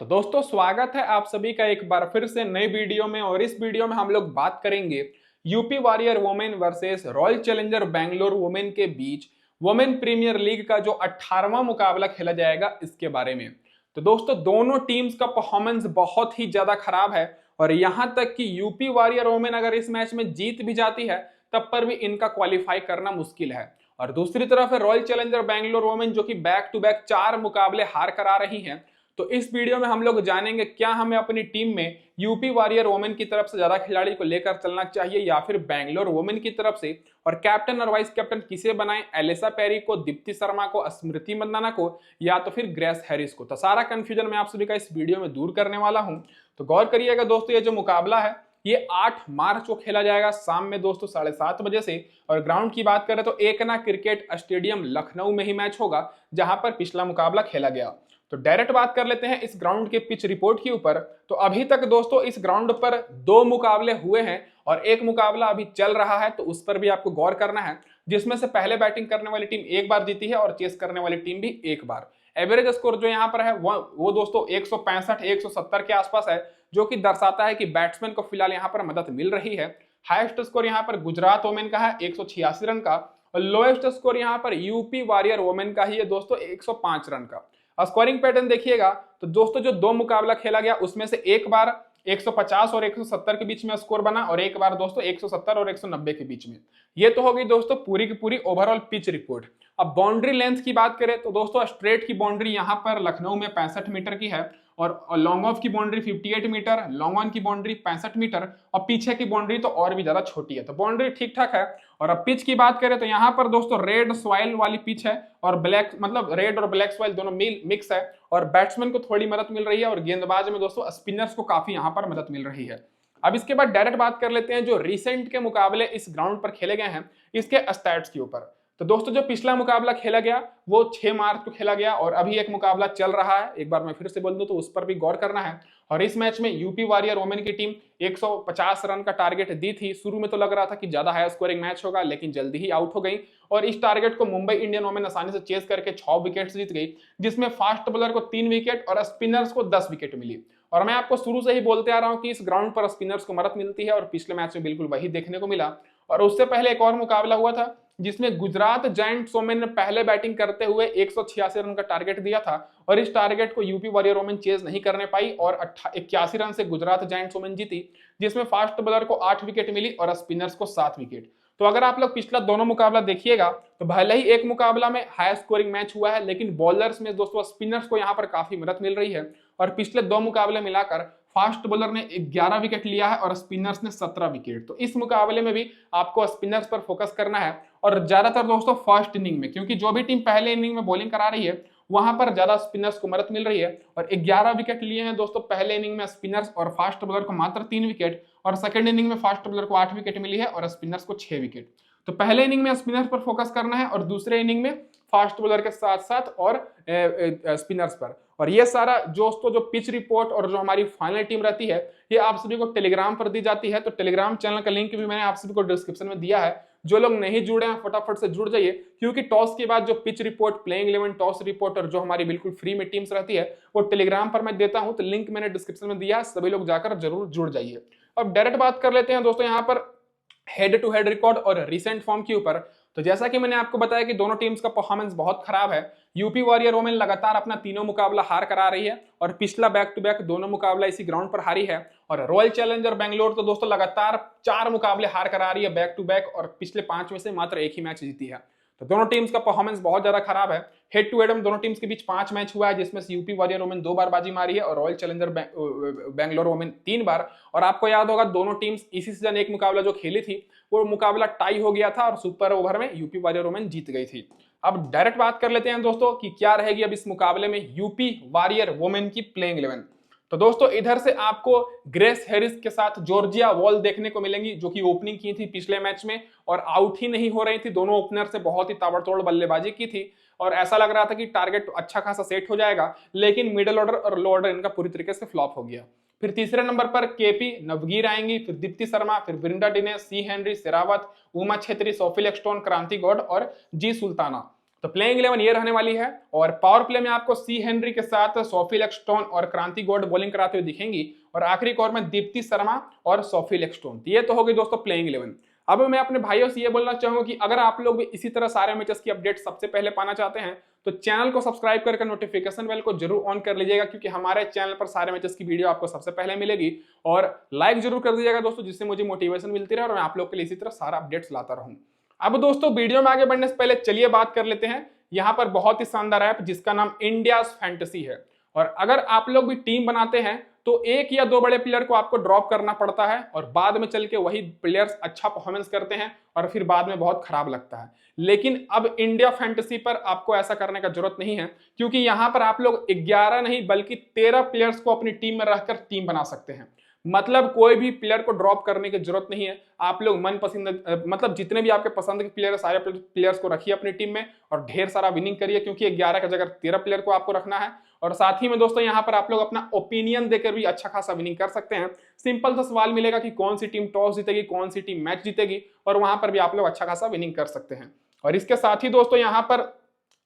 तो दोस्तों स्वागत है आप सभी का एक बार फिर से नई वीडियो में। और इस वीडियो में हम लोग बात करेंगे UP warrior women versus royal challenger Bangalore women के बीच वुमेन प्रीमियर लीग का जो 18वां मुकाबला खेला जाएगा इसके बारे में। तो दोस्तों दोनों टीम्स का परफॉर्मेंस बहुत ही ज्यादा खराब है और यहां तक कि यूपी वॉरियर वुमेन अगर इस मैच में जीत भी जाती है तब पर भी इनका क्वालिफाई करना मुश्किल है। और दूसरी तरफ है रॉयल चैलेंजर बेंगलोर वुमेन जो कि बैक टू बैक 4 मुकाबले हार कर आ रही हैं। तो इस वीडियो में हम लोग जानेंगे क्या हमें अपनी टीम में यूपी वॉरियर वुमेन की तरफ से ज्यादा खिलाड़ी को लेकर चलना चाहिए या फिर बेंगलोर वुमेन की तरफ से, और कैप्टन और वाइस कैप्टन किसे बनाएं, एलिसा पेरी को, दीप्ति शर्मा को, स्मृति मंदाना को या तो फिर ग्रेस हैरिस को। तो सारा कंफ्यूजन मैं आप सभी का इस वीडियो में दूर करने वाला हूं। तो गौर करिएगा दोस्तों, ये जो मुकाबला है ये 8 मार्च को खेला जाएगा शाम में दोस्तों 7:30 बजे से। और ग्राउंड की बात करें तो एकना क्रिकेट स्टेडियम लखनऊ में ही मैच होगा जहां पर पिछला मुकाबला खेला गया। तो डायरेक्ट बात कर लेते हैं इस ग्राउंड के पिच रिपोर्ट के ऊपर। तो अभी तक दोस्तों इस ग्राउंड पर 2 मुकाबले हुए हैं और एक मुकाबला अभी चल रहा है, तो उस पर भी आपको गौर करना है, जिसमें से पहले बैटिंग करने वाली टीम एक बार जीती है और चेस करने वाली टीम भी एक बार। एवरेज स्कोर जो यहाँ पर है वो दोस्तों 165 170 के आसपास है, जो कि दर्शाता है कि बैट्समैन को फिलहाल यहाँ पर मदद मिल रही है। हाईएस्ट स्कोर यहाँ पर गुजरात वोमेन का है 186 रन का, और लोएस्ट स्कोर यहाँ पर यूपी वॉरियर वोमेन का ही है दोस्तों 105 रन का। स्कोरिंग पैटर्न देखिएगा तो दोस्तों जो 2 मुकाबला खेला गया उसमें से एक बार 150 और 170 के बीच में स्कोर बना और एक बार दोस्तों 170 और 190 के बीच में। ये तो हो गई दोस्तों पूरी की पूरी ओवरऑल पिच रिपोर्ट। अब बाउंड्री लेंथ की बात करें तो दोस्तों स्ट्रेट की बाउंड्री यहाँ पर लखनऊ में 65 मीटर की है, और लॉन्ग ऑफ की बाउंड्री 58 मीटर, लॉन्ग ऑन की बाउंड्री 65 मीटर, और पीछे की बाउंड्री तो और भी ज्यादा छोटी है। तो बाउंड्री ठीक ठाक है। और अब पिच की बात करें तो यहाँ पर दोस्तों रेड सॉइल वाली पिच है और ब्लैक, मतलब रेड और ब्लैक सॉइल दोनों मिक्स है, और बैट्समैन को थोड़ी मदद मिल रही है और गेंदबाज में दोस्तों स्पिनर्स को काफी यहाँ पर मदद मिल रही है। अब इसके बाद डायरेक्ट बात कर लेते हैं जो रिसेंट के मुकाबले इस ग्राउंड पर खेले गए हैं इसके स्टैट्स के ऊपर। तो दोस्तों जो पिछला मुकाबला खेला गया वो 6 मार्च को खेला गया और अभी एक मुकाबला चल रहा है, एक बार मैं फिर से बोल दूं तो उस पर भी गौर करना है। और इस मैच में यूपी वॉरियर वुमेन की टीम 150 रन का टारगेट दी थी। शुरू में तो लग रहा था कि ज्यादा हाई स्कोरिंग मैच होगा, लेकिन जल्दी ही आउट हो गई और इस टारगेट को मुंबई इंडियन वुमेन आसानी से चेस करके 6 विकेट जीत गई, जिसमें फास्ट बॉलर को 3 विकेट और स्पिनर्स को 10 विकेट मिली। और मैं आपको शुरू से ही बोलते आ रहा हूं कि इस ग्राउंड पर स्पिनर्स को मदद मिलती है और पिछले मैच में बिल्कुल वही देखने को मिला। और उससे पहले एक और मुकाबला हुआ था जिसमें गुजरात जायंट्स वुमेन ने पहले बैटिंग करते हुए 186 रन का टारगेट दिया था और इस टारगेट को यूपी वॉरियर वुमेन चेज नहीं करने पाई और 81 रन से गुजरात जायंट्स वुमेन जीती, जिसमें फास्ट बॉलर को 8 विकेट मिली और स्पिनर्स को 7 विकेट। तो अगर आप लोग पिछला दोनों मुकाबला देखिएगा तो भले ही एक मुकाबला में हाई स्कोरिंग मैच हुआ है, लेकिन बॉलर्स में दोस्तों स्पिनर्स को यहाँ पर काफी मदद मिल रही है। और पिछले 2 मुकाबले मिलाकर फास्ट बॉलर ने 11 विकेट लिया है और स्पिनर्स ने 17 विकेट। तो इस मुकाबले में भी आपको स्पिनर्स पर फोकस करना है और ज्यादातर दोस्तों फर्स्ट इनिंग में, क्योंकि जो भी टीम पहले इनिंग में बॉलिंग करा रही है वहां पर ज्यादा स्पिनर्स को मदद मिल रही है। और 11 विकेट लिए हैं दोस्तों पहले इनिंग में स्पिनर्स और फास्ट बॉलर को मात्र 3 विकेट, और सेकंड इनिंग में फास्ट बॉलर को 8 विकेट मिली है और स्पिनर्स को 6 विकेट। तो पहले इनिंग में स्पिनर्स पर फोकस करना है और दूसरे इनिंग में फास्ट बॉलर के साथ साथ और स्पिनर्स पर। और ये सारा दोस्तों जो पिच रिपोर्ट और जो हमारी फाइनल टीम रहती है ये आप सभी को टेलीग्राम पर दी जाती है। तो टेलीग्राम चैनल का लिंक भी मैंने आप सभी को डिस्क्रिप्शन में दिया है। जो लोग नहीं जुड़े हैं फटाफट से जुड़ जाइए, क्योंकि टॉस के बाद जो pitch report, playing 11 toss report और जो हमारी बिल्कुल फ्री में टीम्स रहती है वो टेलीग्राम पर मैं देता हूं। तो लिंक मैंने डिस्क्रिप्शन में दिया है, सभी लोग जाकर जरूर जुड़ जाइए। अब डायरेक्ट बात कर लेते हैं दोस्तों यहाँ पर हेड टू हेड रिकॉर्ड और रिसेंट फॉर्म के ऊपर। तो जैसा कि मैंने आपको बताया कि दोनों टीम्स का परफॉर्मेंस बहुत खराब है। यूपी वॉरियर वुमेन लगातार अपना तीनों मुकाबला हार करा रही है और पिछला बैक टू बैक दोनों मुकाबला इसी ग्राउंड पर हारी है। और रॉयल चैलेंजर बेंगलोर तो दोस्तों लगातार 4 मुकाबले हार करा रही है बैक टू बैक, और पिछले 5 में से मात्र एक ही मैच जीती है। तो दोनों टीम्स का परफॉर्मेंस बहुत ज्यादा खराब है। हेड टू हेड में दोनों टीम्स के बीच 5 मैच हुआ है, जिसमें से यूपी वॉरियर वुमेन 2 बार बाजी मारी है और रॉयल चैलेंजर बेंगलोर वुमेन 3 बार। और आपको याद होगा दोनों टीम्स इसी सीजन एक मुकाबला जो खेली थी वो मुकाबला टाई हो गया था और सुपर ओवर में यूपी वॉरियर वुमेन जीत गई थी। अब डायरेक्ट बात कर लेते हैं दोस्तों कि क्या रहेगी अब इस मुकाबले में यूपी वॉरियर वुमेन की प्लेइंग 11। तो दोस्तों इधर से आपको ग्रेस हैरिस के साथ जॉर्जिया वॉल देखने को मिलेंगी, जो कि ओपनिंग की थी पिछले मैच में और आउट ही नहीं हो रही थी। दोनों ओपनर से बहुत ही ताबड़तोड़ बल्लेबाजी की थी और ऐसा लग रहा था कि टारगेट अच्छा खासा सेट हो जाएगा, लेकिन मिडिल ऑर्डर और लो ऑर्डर इनका पूरी तरीके से फ्लॉप हो गया। फिर तीसरे नंबर पर केपी नवगीर आएंगी, फिर दीप्ति शर्मा, फिर वृंदा डिने, सी हेनरी, शेरावत, उमा छेत्री, सोफी लेक्सटोन, क्रांति गौड़ और जी सुल्ताना। तो प्लेइंग 11 ये रहने वाली है। और पावर प्ले में आपको सी हेनरी के साथ सोफी लेक्सटोन और क्रांति गौड़ बॉलिंग कराते हुए दिखेंगी, और आखिरी ओवर में दीप्ति शर्मा और सोफी लेक्सटोन। ये तो होगी दोस्तों प्लेइंग 11। अब मैं अपने भाइयों से ये बोलना चाहूंगा कि अगर आप लोग भी इसी तरह सारे मैचेस की अपडेट सबसे पहले पाना चाहते हैं तो चैनल को सब्सक्राइब करके नोटिफिकेशन बेल को जरूर ऑन कर लीजिएगा, क्योंकि हमारे चैनल पर सारे मैचेस की वीडियो आपको सबसे पहले मिलेगी। और लाइक जरूर कर दीजिएगा दोस्तों, जिससे मुझे मोटिवेशन मिलती रहे और मैं आप लोग के लिए इसी तरह सारा अपडेट्स लाता रहूं। अब दोस्तों वीडियो में आगे बढ़ने से पहले चलिए बात कर लेते हैं यहाँ पर बहुत ही शानदार ऐप जिसका नाम इंडियाज फैंटेसी है। और अगर आप लोग भी टीम बनाते हैं तो एक या दो बड़े प्लेयर को आपको ड्रॉप करना पड़ता है, और बाद में चल के वही प्लेयर्स अच्छा परफॉर्मेंस करते हैं और फिर बाद में बहुत खराब लगता है। लेकिन अब इंडिया फैंटेसी पर आपको ऐसा करने का जरूरत नहीं है, क्योंकि यहाँ पर आप लोग 11 नहीं बल्कि 13 प्लेयर्स को अपनी टीम में रखकर टीम बना सकते हैं। मतलब कोई भी प्लेयर को ड्रॉप करने की जरूरत नहीं है। आप लोग मन पसंद मतलब जितने भी आपके पसंद के प्लेयर सारे प्लेयर्स को रखिए अपनी टीम में और ढेर सारा विनिंग करिए, क्योंकि 11 की जगह 13 प्लेयर को आपको रखना है। और साथ ही में दोस्तों यहाँ पर आप लोग अपना ओपिनियन देकर भी अच्छा खासा विनिंग कर सकते हैं। सिंपल सा सवाल मिलेगा कि कौन सी टीम टॉस जीतेगी, कौन सी टीम मैच जीतेगी, और वहां पर भी आप लोग अच्छा खासा विनिंग कर सकते हैं। और इसके साथ ही दोस्तों यहाँ पर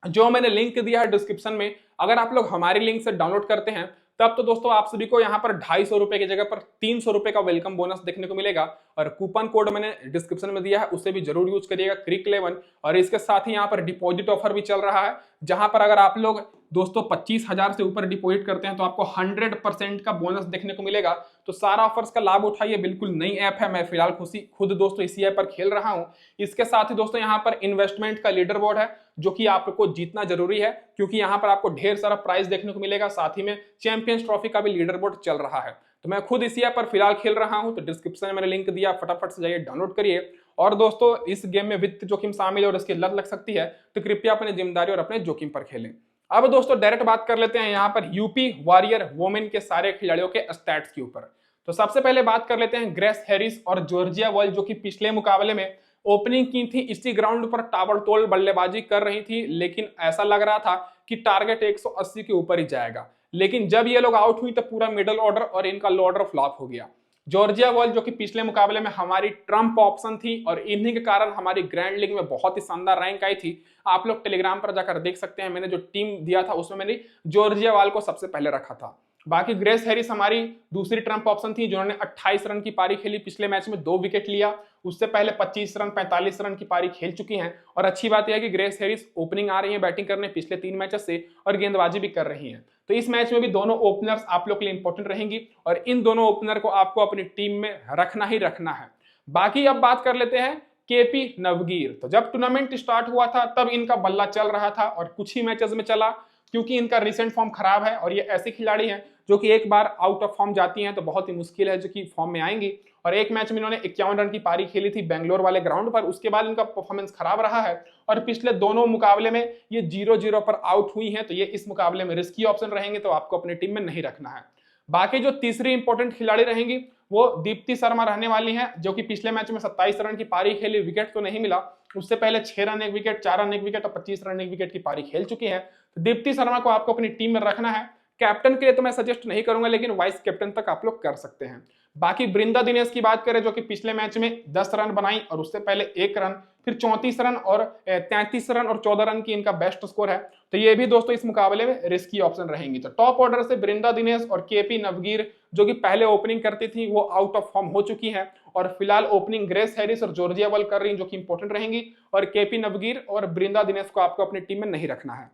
जो मैंने लिंक दिया है डिस्क्रिप्शन में, अगर आप लोग हमारी लिंक से डाउनलोड करते हैं तब तो दोस्तों आप सभी को यहाँ पर 250 रुपए की जगह पर 300 रुपए का वेलकम बोनस देखने को मिलेगा। और कूपन कोड मैंने डिस्क्रिप्शन में दिया है, उसे भी जरूर यूज करिएगा, क्रिक11। और इसके साथ ही यहाँ पर डिपॉजिट ऑफर भी चल रहा है, जहां पर अगर आप लोग दोस्तों 25,000 से ऊपर डिपॉजिट करते हैं तो आपको 100% का बोनस देखने को मिलेगा। तो सारा ऑफर्स का लाभ उठाइए। बिल्कुल नई ऐप है, मैं फिलहाल खुद दोस्तों इसी ऐप पर खेल रहा हूं। इसके साथ ही दोस्तों यहाँ पर इन्वेस्टमेंट का लीडर बोर्ड है, जो कि आपको जीतना जरूरी है, क्योंकि यहाँ पर आपको ढेर सारा प्राइज देखने को मिलेगा। साथ ही में चैंपियंस ट्रॉफी का भी लीडर बोर्ड चल रहा है। तो मैं खुद इसी ऐप पर फिलहाल खेल रहा हूं, तो डिस्क्रिप्शन में मैंने लिंक दिया, फटाफट से जाइए डाउनलोड करिए। और दोस्तों इस गेम में वित्त जोखिम शामिल है और इसकी लत लग सकती है, तो कृपया अपनी जिम्मेदारी और अपने जोखिम पर खेलें। अब दोस्तों डायरेक्ट बात कर लेते हैं यहाँ पर यूपी वॉरियर वोमेन के सारे खिलाड़ियों के स्टैट्स के ऊपर। तो सबसे पहले बात कर लेते हैं ग्रेस हैरिस और जॉर्जिया वॉल, जो कि पिछले मुकाबले में ओपनिंग की थी। इसी ग्राउंड पर ताबड़तोड़ बल्लेबाजी कर रही थी, लेकिन ऐसा लग रहा था कि टारगेट 180 के ऊपर ही जाएगा। लेकिन जब ये लोग आउट हुई तो पूरा मिडल ऑर्डर और इनका लो ऑर्डर फ्लॉप हो गया। जॉर्जिया वॉल जो कि पिछले मुकाबले में हमारी ट्रम्प ऑप्शन थी, और इन्हीं के कारण हमारी ग्रैंड लीग में बहुत ही शानदार रैंक आई थी। आप लोग टेलीग्राम पर जाकर देख सकते हैं, मैंने जो टीम दिया था उसमें मैंने जॉर्जिया वॉल को सबसे पहले रखा था। बाकी ग्रेस हैरिस हमारी दूसरी ट्रम्प ऑप्शन थी, जिन्होंने 28 रन की पारी खेली, पिछले मैच में 2 विकेट लिया। उससे पहले 25 रन 45 रन की पारी खेल चुकी हैं। और अच्छी बात यह है कि ग्रेस हैरिस ओपनिंग आ रही है बैटिंग करने पिछले 3 मैचेस से, और गेंदबाजी भी कर रही हैं। तो इस मैच में भी दोनों ओपनर्स आप लोग के लिए इंपॉर्टेंट रहेंगी, और इन दोनों ओपनर को आपको अपनी टीम में रखना ही रखना है। बाकी अब बात कर लेते हैं केपी नवगीर। तो जब टूर्नामेंट स्टार्ट हुआ था तब इनका बल्ला चल रहा था, और कुछ ही मैचेस में चला, क्योंकि इनका रिसेंट फॉर्म खराब है। और ये ऐसे खिलाड़ी हैं जो कि एक बार आउट ऑफ फॉर्म जाती हैं तो बहुत ही मुश्किल है जो कि फॉर्म में आएंगी। और एक मैच में इन्होंने 51 रन की पारी खेली थी बेंगलोर वाले ग्राउंड पर, उसके बाद इनका परफॉर्मेंस खराब रहा है। और पिछले दोनों मुकाबले में ये 0-0 पर आउट हुई हैं, तो ये इस मुकाबले में रिस्की ऑप्शन रहेंगे, तो आपको अपनी टीम में नहीं रखना है। बाकी जो तीसरी इंपॉर्टेंट खिलाड़ी रहेंगी वो दीप्ति शर्मा रहने वाली हैं, जो कि पिछले मैच में 27 रन की पारी खेली, विकेट तो नहीं मिला। उससे पहले 6 रन 1 विकेट, 4 रन 1 विकेट और 25 रन 1 विकेट की पारी खेल चुकी है। तो दीप्ति शर्मा को आपको अपनी टीम में रखना है। कैप्टन के लिए तो मैं सजेस्ट नहीं करूंगा, लेकिन वाइस कैप्टन तक आप लोग कर सकते हैं। बाकी बृंदा दिनेश की बात करें, जो कि पिछले मैच में 10 रन बनाई और उससे पहले 1 रन, फिर 34 रन और 33 रन और 14 रन की इनका बेस्ट स्कोर है। तो ये भी दोस्तों इस मुकाबले में रिस्की ऑप्शन रहेंगी। तो टॉप ऑर्डर से बृंदा दिनेश और केपी नवगीर, जो कि पहले ओपनिंग करती थी, वो आउट ऑफ फॉर्म हो चुकी हैं, और फिलहाल ओपनिंग ग्रेस हैरिस और जॉर्जिया वॉल कर रही हैं, जो कि इंपॉर्टेंट रहेंगी। और केपी नवगीर और बृंदा दिनेश को आपको अपनी टीम में नहीं रखना है।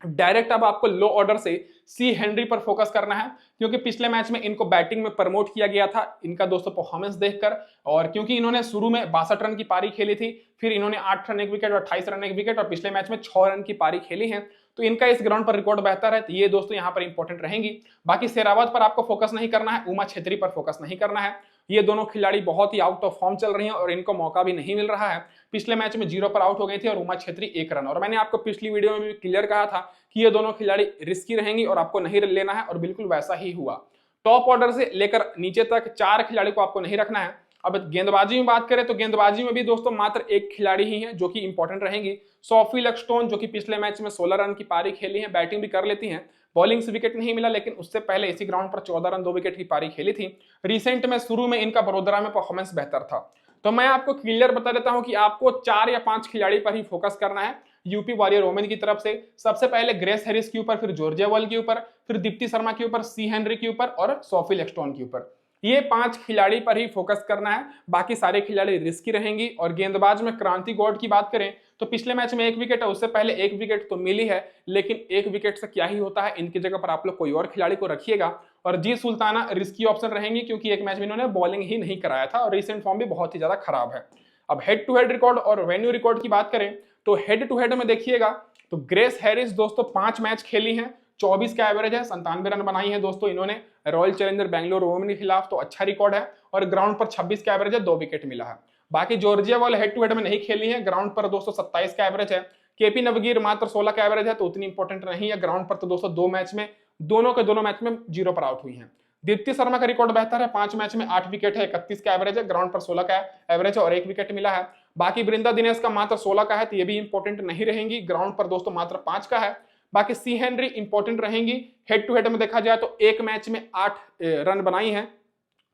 डायरेक्ट अब आपको लो ऑर्डर से सी हेनरी पर फोकस करना है, क्योंकि पिछले मैच में इनको बैटिंग में प्रमोट किया गया था इनका दोस्तों परफॉर्मेंस देखकर। और क्योंकि इन्होंने शुरू में 62 रन की पारी खेली थी, फिर इन्होंने 8 रन 1 विकेट और 28 रन 1 विकेट, और पिछले मैच में 6 रन की पारी खेली है। तो इनका इस ग्राउंड पर रिकॉर्ड बेहतर है, तो ये दोस्तों यहाँ पर इंपॉर्टेंट रहेंगी। बाकी शेरावत पर आपको फोकस नहीं करना है, उमा छेत्री पर फोकस नहीं करना है। ये दोनों खिलाड़ी बहुत ही आउट ऑफ फॉर्म चल रही हैं और इनको मौका भी नहीं मिल रहा है। पिछले मैच में 0 पर आउट हो गई थी और उमा छेत्री 1 रन। और मैंने आपको पिछली वीडियो में भी क्लियर कहा था कि ये दोनों खिलाड़ी रिस्की रहेंगी और आपको नहीं लेना है, और बिल्कुल वैसा ही हुआ। टॉप ऑर्डर से लेकर नीचे तक 4 खिलाड़ी को आपको नहीं रखना है। अब गेंदबाजी में बात करें तो गेंदबाजी में भी दोस्तों मात्र एक खिलाड़ी ही है जो कि इंपॉर्टेंट रहेंगी, सोफी लेक्सटोन, जो कि पिछले मैच में 16 रन की पारी खेली है, बैटिंग भी कर लेती हैं। बॉलिंग से विकेट नहीं मिला, लेकिन उससे पहले इसी ग्राउंड पर 14 रन 2 विकेट की पारी खेली थी। रिसेंट में शुरू में इनका बड़ोदरा में परफॉर्मेंस बेहतर था। तो मैं आपको क्लियर बता देता हूं कि आपको 4 या 5 खिलाड़ी पर ही फोकस करना है। यूपी वॉरियर वोमेन की तरफ से। सबसे पहले ग्रेस हैरिस के ऊपर, फिर जॉर्जिया वॉल के ऊपर, फिर दीप्ति शर्मा के ऊपर, सी हेनरी के ऊपर और सोफी लेक्सटोन के ऊपर। ये 5 खिलाड़ी पर ही फोकस करना है, बाकी सारे खिलाड़ी रिस्की रहेंगी। और गेंदबाज में क्रांति गौड़ की बात करें तो पिछले मैच में 1 विकेट है, उससे पहले 1 विकेट तो मिली है, लेकिन 1 विकेट से क्या ही होता है, इनकी जगह पर आप लोग कोई और खिलाड़ी को रखिएगा। और जी सुल्ताना रिस्की ऑप्शन रहेंगी, क्योंकि एक मैच में इन्होंने बॉलिंग ही नहीं कराया था और रिसेंट फॉर्म भी बहुत ही ज्यादा खराब है। अब हेड टू हेड रिकॉर्ड और वेन्यू रिकॉर्ड की बात करें तो हेड टू हेड में देखिएगा तो ग्रेस हैरिस दोस्तों 5 मैच खेली हैं, 24 का एवरेज है, 97 रन बनाई है दोस्तों इन्होंने रॉयल चैलेंजर बैंगलोर वोमेन के खिलाफ, तो अच्छा रिकॉर्ड है। और ग्राउंड पर 26 का एवरेज है, 2 विकेट मिला है। बाकी जॉर्जिया वाले हेड टू हेड में नहीं खेली है, ग्राउंड पर दोस्तों 27 का एवरेज है। केपी नवगीर मात्र 16 का एवरेज है, तो उतनी इंपॉर्टेंट नहीं है। ग्राउंड पर तो दोस्तों 2 मैच में दोनों के दोनों मैच में 0 पर आउट हुई है। दीप्ति शर्मा का रिकॉर्ड बेहतर है, 5 मैच में 8 विकेट है, 31 का एवरेज है, ग्राउंड पर 16 का एवरेज है और 1 विकेट मिला है। बाकी वृंदा दिनेश का मात्र 16 का है, तो ये भी इंपॉर्टेंट नहीं रहेंगी, ग्राउंड पर दोस्तों मात्र 5 का है। बाकी सी हेनरी इंपॉर्टेंट रहेंगी। हेड टू हेड में देखा जाए तो 1 मैच में 8 रन बनाई है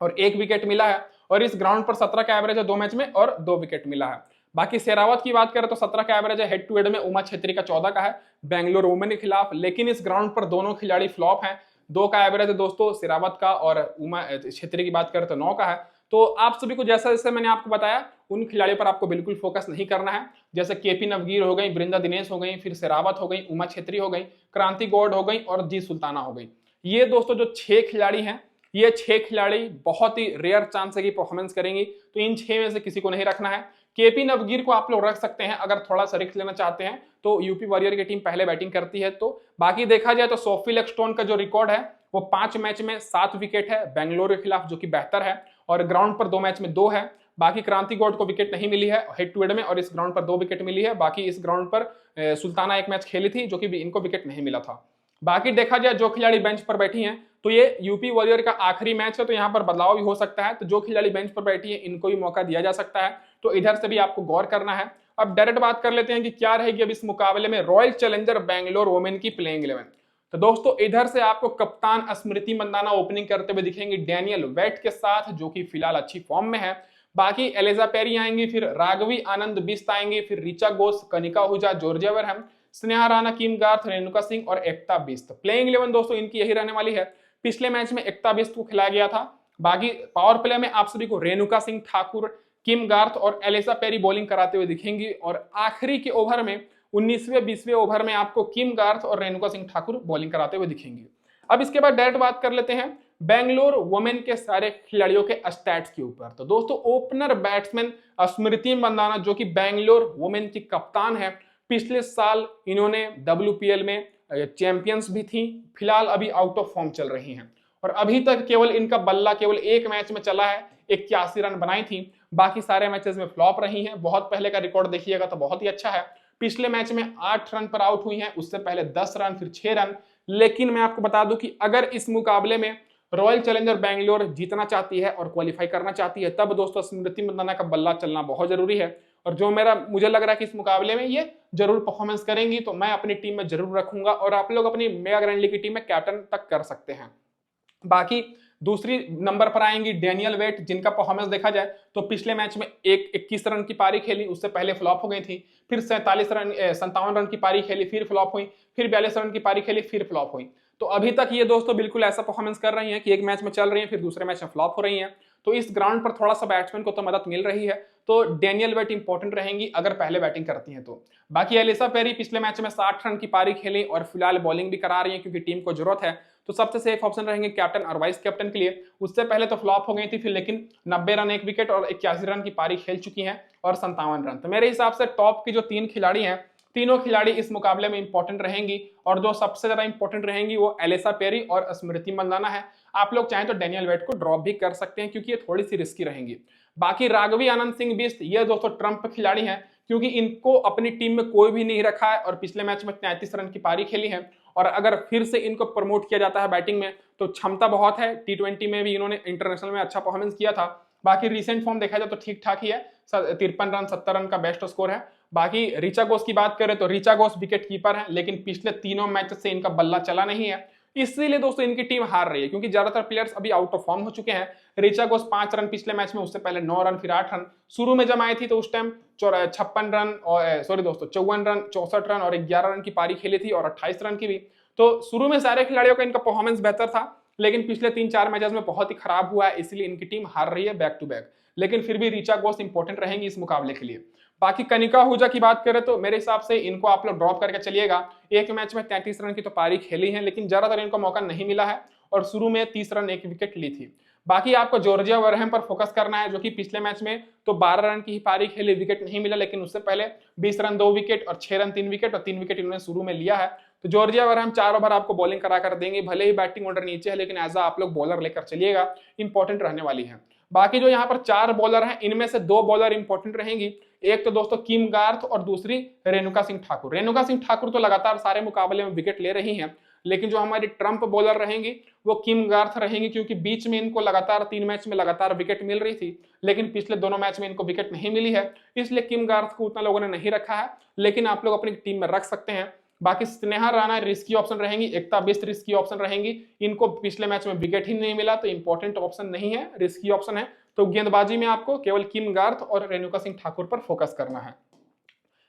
और 1 विकेट मिला है, और इस ग्राउंड पर 17 का एवरेज है 2 मैच में और 2 विकेट मिला है। बाकी शेरावत की बात करें तो 17 का एवरेज है हेड टू हेड में, उमा छेत्री का 14 का है बैंगलोर वोमेन के खिलाफ, लेकिन इस ग्राउंड पर दोनों खिलाड़ी फ्लॉप हैं। 2 का एवरेज है दोस्तों शेरावत का, और उमा छेत्री की बात करें तो 9 का है। तो आप सभी को जैसा जैसे मैंने आपको बताया उन खिलाड़ियों पर आपको बिल्कुल फोकस नहीं करना है, जैसे केपी नवगीर हो गई, वृंदा दिनेश हो गई, फिर शेरावत हो गई, उमा छेत्री हो गई, क्रांति गौड़ हो गई और जी सुल्ताना हो गई। ये दोस्तों जो 6 खिलाड़ी हैं, ये 6 खिलाड़ी बहुत ही रेयर चांस है कि परफॉर्मेंस करेंगी, तो इन 6 में से किसी को नहीं रखना है। केपी नवगीर को आप लोग रख सकते हैं अगर थोड़ा सा रिस्क लेना चाहते हैं, तो यूपी वॉरियर की टीम पहले बैटिंग करती है। तो बाकी देखा जाए तो सोफी लेक्सटोन का जो रिकॉर्ड है वो 5 मैच में 7 विकेट है बैंगलोर के खिलाफ, जो कि बेहतर है, और ग्राउंड पर 2 मैच में 2 है। बाकी क्रांति गौड़ को विकेट नहीं मिली है हेड टू हेड में, और इस ग्राउंड पर 2 विकेट मिली है। बाकी इस ग्राउंड पर सुल्ताना 1 मैच खेली थी, जो कि इनको विकेट नहीं मिला था। बाकी देखा जाए जो खिलाड़ी बेंच पर बैठी हैं, तो ये यूपी वॉरियर का आखिरी मैच है, तो यहाँ पर बदलाव भी हो सकता है, तो जो खिलाड़ी बेंच पर बैठी है इनको भी मौका दिया जा सकता है, तो इधर से भी आपको गौर करना है। अब डायरेक्ट बात कर लेते हैं कि क्या रहेगी अब इस मुकाबले में रॉयल चैलेंजर बैंगलोर वोमेन की प्लेइंग 11। तो दोस्तों इधर से आपको कप्तान स्मृति मंदाना ओपनिंग करते हुए दिखेंगे डैनियल वेट के साथ, जो कि फिलहाल अच्छी फॉर्म में है। बाकी एलिजा पेरी आएंगी, फिर राघवी आनंद बिस्त आएंगी, फिर Richa Ghosh, Kanika Huja, Georgia Wareham, Sneha Rana, Kim Garth, Renuka Singh और एकता बिस्त। प्लेइंग 11 दोस्तों इनकी यही रहने वाली है। पिछले मैच में एकता बिस्त को खिलाया गया था। बाकी पावर प्ले में आप सभी को रेणुका सिंह ठाकुर, किम गार्थ और एलिसा पेरी बॉलिंग कराते हुए दिखेंगी, और आखिरी के ओवर में 19वें 20वें ओवर में आपको किम गार्थ और रेणुका सिंह ठाकुर बॉलिंग कराते हुए दिखेंगी। अब इसके बाद डायरेक्ट बात कर लेते हैं बैंगलोर वुमेन के सारे खिलाड़ियों के स्टैट्स के ऊपर। तो दोस्तों ओपनर बैट्समैन स्मृति मंदाना, जो कि बैंगलोर वुमेन की कप्तान है, पिछले साल इन्होंने WPL में चैंपियंस भी थी, फिलहाल अभी आउट ऑफ फॉर्म चल रही हैं, और अभी तक केवल इनका बल्ला केवल 1 मैच में चला है, 81 रन बनाई थी, बाकी सारे मैचेस में फ्लॉप रही हैं। बहुत पहले का रिकॉर्ड देखिएगा तो बहुत ही अच्छा है, पिछले मैच में 8 रन पर आउट हुई हैं, उससे पहले 10 रन, फिर 6 रन। लेकिन मैं आपको बता दूं कि अगर इस मुकाबले में रॉयल चैलेंजर बैंगलोर जीतना चाहती है और क्वालिफाई करना चाहती है, तब दोस्तों स्मृति मंदाना का बल्ला चलना बहुत जरूरी है, और जो मुझे लग रहा है कि इस मुकाबले में ये जरूर परफॉर्मेंस करेंगी, तो मैं अपनी टीम में जरूर रखूंगा, और आप लोग अपनी मेगा ग्रैंड लीग की टीम में कैप्टन तक कर सकते हैं। बाकी दूसरी नंबर पर आएंगी डैनियल वेट, जिनका परफॉर्मेंस देखा जाए तो पिछले मैच में 21 रन की पारी खेली, उससे पहले फ्लॉप हो गई थी, फिर 57 रन की पारी खेली, फिर फ्लॉप हुई, फिर 42 रन की पारी खेली, फिर फ्लॉप हुई। तो अभी तक ये दोस्तों बिल्कुल ऐसा परफॉर्मेंस कर रही हैं कि एक मैच में चल रही हैं, फिर दूसरे मैच में फ्लॉप हो रही हैं, तो इस ग्राउंड पर थोड़ा सा बैट्समैन को तो मदद मिल रही है, तो डैनियल वेट इंपॉर्टेंट रहेंगी अगर पहले बैटिंग करती हैं तो। बाकी एलिसा पेरी पिछले मैच में 60 रन की पारी खेली और फिलहाल बॉलिंग भी करा रही है क्योंकि टीम को जरूरत है, तो सबसे सेफ ऑप्शन रहेंगे कैप्टन और वाइस कैप्टन के लिए। उससे पहले तो फ्लॉप हो गई थी, फिर लेकिन 90 रन 1 विकेट और 81 रन की पारी खेल चुकी हैं और 57 रन। तो मेरे हिसाब से टॉप की जो 3 खिलाड़ी हैं, तीनों खिलाड़ी इस मुकाबले में इंपॉर्टेंट रहेंगी, और जो सबसे ज्यादा इंपॉर्टेंट रहेंगी वो एलिसा पेरी और स्मृति मंदाना है। आप लोग चाहें तो डैनियल वेट को ड्रॉप भी कर सकते हैं क्योंकि ये थोड़ी सी रिस्की रहेंगी। बाकी राघवी आनंद सिंह बिस्त, ये दोस्तों ट्रम्प खिलाड़ी हैं क्योंकि इनको अपनी टीम में कोई भी नहीं रखा है और पिछले मैच में 33 रन की पारी खेली है, और अगर फिर से इनको प्रमोट किया जाता है बैटिंग में तो क्षमता बहुत है। T20 में भी इन्होंने इंटरनेशनल में अच्छा परफॉर्मेंस किया था। बाकी रिसेंट फॉर्म देखा जाए तो ठीक ठाक ही है, 53 रन 70 रन का बेस्ट स्कोर है। बाकी रिचा घोष की बात करें तो रिचा घोष विकेट कीपर है, लेकिन पिछले तीनों मैच से इनका बल्ला चला नहीं है। इसीलिए दोस्तोों इनकी टीम हार रही है, क्योंकि ज्यादातर प्लेयर्स अभी आउट ऑफ फॉर्म हो चुके हैं। ऋचा घोष 5 रन पिछले मैच में, उससे पहले 9 रन, फिर 8 रन। शुरू में जब आई थी तो उस टाइम 56 रन और सॉरी दोस्तों 54 रन, 64 रन और 11 रन की पारी खेली थी और 28 रन की भी। तो शुरू में सारे खिलाड़ियों का इनका परफॉर्मेंस बेहतर था, लेकिन पिछले 3-4 मैचेस में बहुत ही खराब हुआ है, इसलिए इनकी टीम हार रही है बैक टू बैक। लेकिन फिर भी ऋचा घोष इंपॉर्टेंट रहेंगी इस मुकाबले के लिए। बाकी कनिका आहूजा की बात करें तो मेरे हिसाब से इनको आप लोग ड्रॉप करके चलिएगा। एक मैच में 33 रन की तो पारी खेली है, लेकिन ज्यादातर इनको मौका नहीं मिला है और शुरू में 30 रन 1 विकेट ली थी। बाकी आपको जॉर्जिया वरहम पर फोकस करना है, जो कि पिछले मैच में तो 12 रन की ही पारी खेली, विकेट नहीं मिला, लेकिन उससे पहले 20 रन 2 विकेट और 6 रन 3 विकेट और 3 विकेट इन्होंने शुरू में लिया है। तो जॉर्जिया वरहम 4 ओवर आपको बॉलिंग करा कर देंगे, भले ही बैटिंग ऑर्डर नीचे है, लेकिन एज आप लोग बॉलर लेकर चलिएगा, इंपॉर्टेंट रहने वाली है। बाकी जो यहाँ पर 4 बॉलर हैं, इनमें से 2 बॉलर इंपॉर्टेंट रहेंगी। एक तो दोस्तों किम गार्थ और दूसरी रेणुका सिंह ठाकुर। रेणुका सिंह ठाकुर तो लगातार सारे मुकाबले में विकेट ले रही हैं, लेकिन जो हमारी ट्रम्प बॉलर रहेंगी वो किम गार्थ रहेंगी, क्योंकि बीच में इनको लगातार 3 मैच में लगातार विकेट मिल रही थी, लेकिन पिछले दोनों मैच में इनको विकेट नहीं मिली है, इसलिए किम गार्थ को उतना लोगों ने नहीं रखा है, लेकिन आप लोग अपनी टीम में रख सकते हैं। बाकी स्नेहा राणा रिस्की ऑप्शन रहेंगी, एकता बिष्ट रिस्की ऑप्शन रहेंगी, इनको पिछले मैच में विकेट ही नहीं मिला, तो इंपॉर्टेंट ऑप्शन नहीं है, रिस्की ऑप्शन है। तो गेंदबाजी में आपको केवल किम गार्थ और रेणुका सिंह ठाकुर पर फोकस करना है।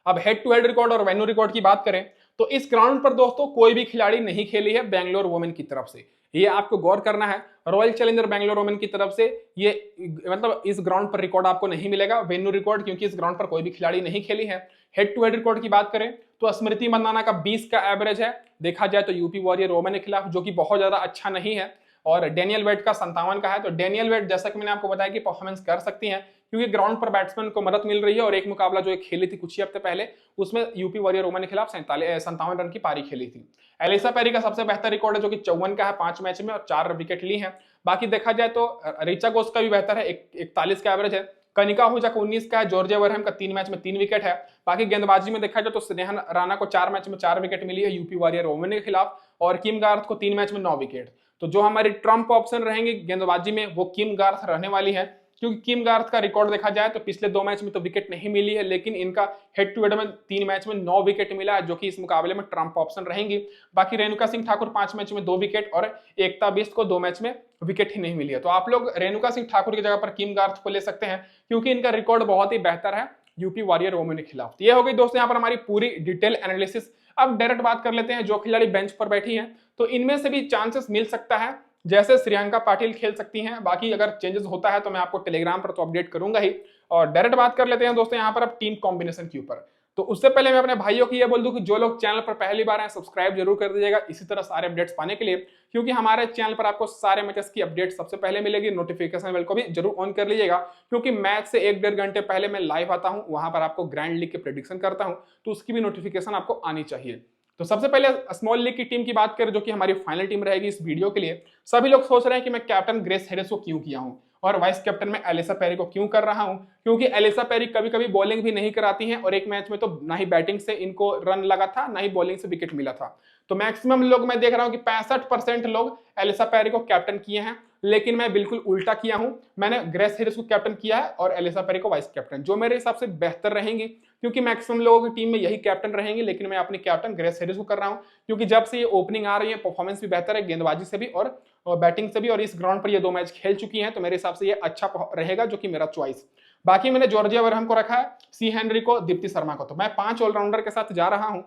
अब हेड टू हेड रिकॉर्ड और वेन्यू रिकॉर्ड की बात करें तो इस ग्राउंड पर दोस्तों कोई भी खिलाड़ी नहीं खेली है बेंगलोर वुमेन की तरफ से, ये आपको गौर करना है। रॉयल चैलेंजर बेंगलोर वुमेन की तरफ से ये मतलब इस ग्राउंड पर रिकॉर्ड आपको नहीं मिलेगा वेन्यू रिकॉर्ड, क्योंकि इस ग्राउंड पर कोई भी खिलाड़ी नहीं खेली है। हेड टू हेड रिकॉर्ड की बात करें तो स्मृति मंदाना का 20 का एवरेज है, देखा जाए तो यूपी वॉरियर वुमेन के खिलाफ, जो कि बहुत ज्यादा अच्छा नहीं है। और डेनियल वेट का 57 का है। तो डेनियल वेट जैसा कि मैंने आपको बताया कि परफॉर्मेंस कर सकती हैं, क्योंकि ग्राउंड पर बैट्समैन को मदद मिल रही है, और एक मुकाबला जो एक खेली थी कुछ ही हफ्ते पहले, उसमें यूपी वॉरियर वुमेन के खिलाफ 57 रन की पारी खेली थी। एलिसा पेरी का सबसे बेहतर रिकॉर्ड है, जो कि 54 का है 5 मैच में और 4 विकेट ली है। बाकी देखा जाए तो ऋचा घोष का भी बेहतर है, 41 का एवरेज है। कनिका आहूजा का 19 का है। जॉर्जिया वरहम का 3 मैच में 3 विकेट है। बाकी गेंदबाजी में देखा जाए तो स्नेहा राणा को 4 मैच में 4 विकेट मिली है यूपी वॉरियर वुमेन के खिलाफ, और किम गार्थ को 3 मैच में 9 विकेट। तो जो हमारी ट्रम्प ऑप्शन रहेंगे गेंदबाजी में वो किम गार्थ रहने वाली है, क्योंकि किम गार्थ का रिकॉर्ड देखा जाए तो पिछले 2 मैच में तो विकेट नहीं मिली है, लेकिन इनका हेड टू हेड में 3 मैच में 9 विकेट मिला है, जो कि इस मुकाबले में ट्रम्प ऑप्शन रहेंगी। बाकी रेणुका सिंह ठाकुर 5 मैच में 2 विकेट और एकता बिष्ट को 2 मैच में विकेट ही नहीं मिली है। तो आप लोग रेणुका सिंह ठाकुर की जगह पर किम गार्थ को ले सकते हैं, क्योंकि इनका रिकॉर्ड बहुत ही बेहतर है यूपी वॉरियर वुमेन के खिलाफ। ये हो गई दोस्तों यहाँ पर हमारी पूरी डिटेल एनालिसिस। अब डायरेक्ट बात कर लेते हैं जो खिलाड़ी बेंच पर बैठी हैं, तो इनमें से भी चांसेस मिल सकता है, जैसे श्रियंका पाटिल खेल सकती हैं। बाकी अगर चेंजेस होता है तो मैं आपको टेलीग्राम पर तो अपडेट करूंगा ही। और डायरेक्ट बात कर लेते हैं दोस्तों यहाँ पर अब टीम कॉम्बिनेशन के ऊपर। तो उससे पहले मैं अपने भाइयों को ये बोल दूं कि जो लोग चैनल पर पहली बार हैं सब्सक्राइब जरूर कर दीजिएगा, इसी तरह सारे अपडेट्स पाने के लिए, क्योंकि हमारे चैनल पर आपको सारे मैचेस की अपडेट सबसे पहले मिलेगी। नोटिफिकेशन बेल को भी जरूर ऑन कर लीजिएगा, क्योंकि मैच से 1-1.5 घंटे पहले मैं लाइव आता हूं, वहां पर आपको ग्रैंड लीग की प्रेडिक्शन करता हूं, तो उसकी भी नोटिफिकेशन आपको आनी चाहिए। तो सबसे पहले स्मॉल लीग की टीम की बात करें, जो कि हमारी फाइनल टीम रहेगी इस वीडियो के लिए। सभी लोग सोच रहे हैं कि मैं कैप्टन ग्रेस हेरिस को क्यों किया हूं और वाइस कैप्टन में एलिसा पेरी को क्यों कर रहा हूं, क्योंकि एलिसा पेरी कभी कभी बॉलिंग भी नहीं कराती हैं, और एक मैच में तो ना ही बैटिंग से इनको रन लगा था, ना ही बॉलिंग से विकेट मिला था। तो मैक्सिमम लोग मैं देख रहा हूं कि 65% लोग एलिसा पेरी को कैप्टन किए हैं, लेकिन मैं बिल्कुल उल्टा किया हूं। मैंने ग्रेस हेरिस को कैप्टन किया है और एलिसा पेरी को वाइस कैप्टन, जो मेरे हिसाब से बेहतर रहेंगी, क्योंकि मैक्सिमम लोगों की टीम में यही कैप्टन रहेंगे, लेकिन मैं अपनी कैप्टन ग्रेस हेरिस को कर रहा हूं, क्योंकि जब से ये ओपनिंग आ रही है परफॉर्मेंस भी बेहतर है, गेंदबाजी से भी और बैटिंग से भी, और इस ग्राउंड पर ये 2 मैच खेल चुकी हैं, तो मेरे हिसाब से ये अच्छा रहेगा, जो कि मेरा चॉइस। बाकी मैंने जॉर्जिया वरहम को रखा है, सी हेनरी को, दीप्ति शर्मा को। तो मैं 5 ऑलराउंडर के साथ जा रहा हूं।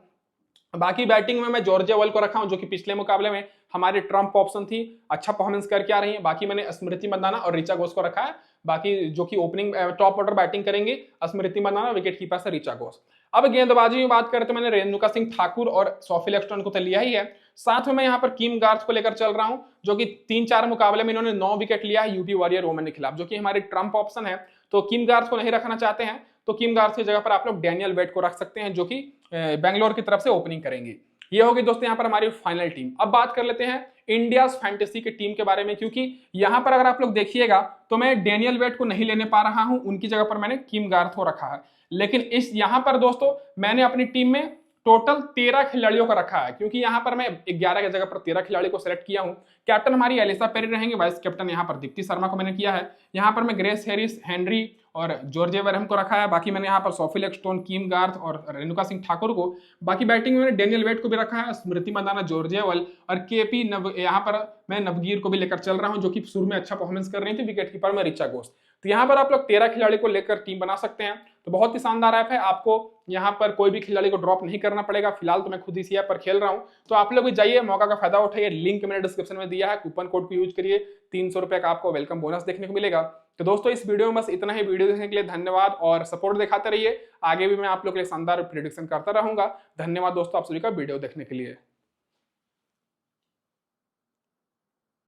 बाकी बैटिंग में मैं जॉर्जिया वॉल को रखा हूं, जो कि पिछले मुकाबले में हमारी ट्रम्प ऑप्शन थी, अच्छा परफॉर्मेंस करके आ रही है। बाकी मैंने स्मृति मंदाना और ऋचा घोष को रखा है, बाकी जो कि ओपनिंग टॉप ऑर्डर बैटिंग करेंगे स्मृति मंदाना, विकेट कीपर से ऋचा घोष। अब गेंदबाजी में बात करें तो मैंने रेणुका सिंह ठाकुर और सोफी लेक्सटन को तो लिया ही है, साथ में मैं यहाँ पर किम गार्थ को लेकर चल रहा हूं, जो कि 3-4 मुकाबले में इन्होंने 9 विकेट लिया है यूपी वॉरियर वुमेन के खिलाफ, जो कि हमारी ट्रम्प ऑप्शन है। तो किम गार्थ को नहीं रखना चाहते हैं तो किम गार्थ की जगह पर आप लोग डेनियल वेट को रख सकते हैं, जो कि बेंगलोर की तरफ से ओपनिंग करेंगे। ये होगी दोस्तों यहाँ पर हमारी फाइनल टीम। अब बात कर लेते हैं इंडिया फैंटेसी की टीम के बारे में, क्योंकि यहाँ पर अगर आप लोग देखिएगा तो मैं डेनियल वेट को नहीं लेने पा रहा हूं, उनकी जगह पर मैंने किम गार्थ को रखा है। लेकिन इस यहाँ पर दोस्तों मैंने अपनी टीम में टोटल 13 खिलाड़ियों का रखा है, क्योंकि यहाँ पर मैं 11 की जगह पर 13 खिलाड़ी को सिलेक्ट किया हूँ। कैप्टन हमारी एलिसा पेरी रहेंगे, वाइस कैप्टन यहाँ पर दीप्ति शर्मा को मैंने किया है। यहाँ पर मैं ग्रेस हेरिस, हेनरी और जॉर्ज एवरहम को रखा है। बाकी मैंने यहाँ पर सोफी लेगस्टोन, कीम गार्थ और रेणुका सिंह ठाकुर को। बाकी बैटिंग में मैंने डेनियल वेट को भी रखा है, स्मृति मंदाना, जॉर्ज एवल और केपी नव, यहाँ पर मैं नवगीर को भी लेकर चल रहा हूँ, जो कि शुरू में अच्छा परफॉर्मेंस कर रही थी। विकेट कीपर में ऋचा घोष। तो यहाँ पर आप लोग 13 खिलाड़ी को लेकर टीम बना सकते हैं। तो बहुत ही शानदार ऐप है, आपको यहाँ पर कोई भी खिलाड़ी को ड्रॉप नहीं करना पड़ेगा। फिलहाल तो मैं खुद इसी ऐप पर खेल रहा हूँ, तो आप लोग भी जाइए, मौका का फायदा उठाइए। लिंक मैंने डिस्क्रिप्शन में दिया है, कूपन कोड को यूज करिए, 300 रुपए का आपको वेलकम बोनस देखने को मिलेगा। तो दोस्तों इस वीडियो में बस इतना ही। वीडियो देखने के लिए धन्यवाद और सपोर्ट दिखाते रहिए। आगे भी मैं आप लोग के लिए शानदार प्रेडिक्शन करता रहूंगा। धन्यवाद दोस्तों आप सभी का वीडियो देखने के लिए।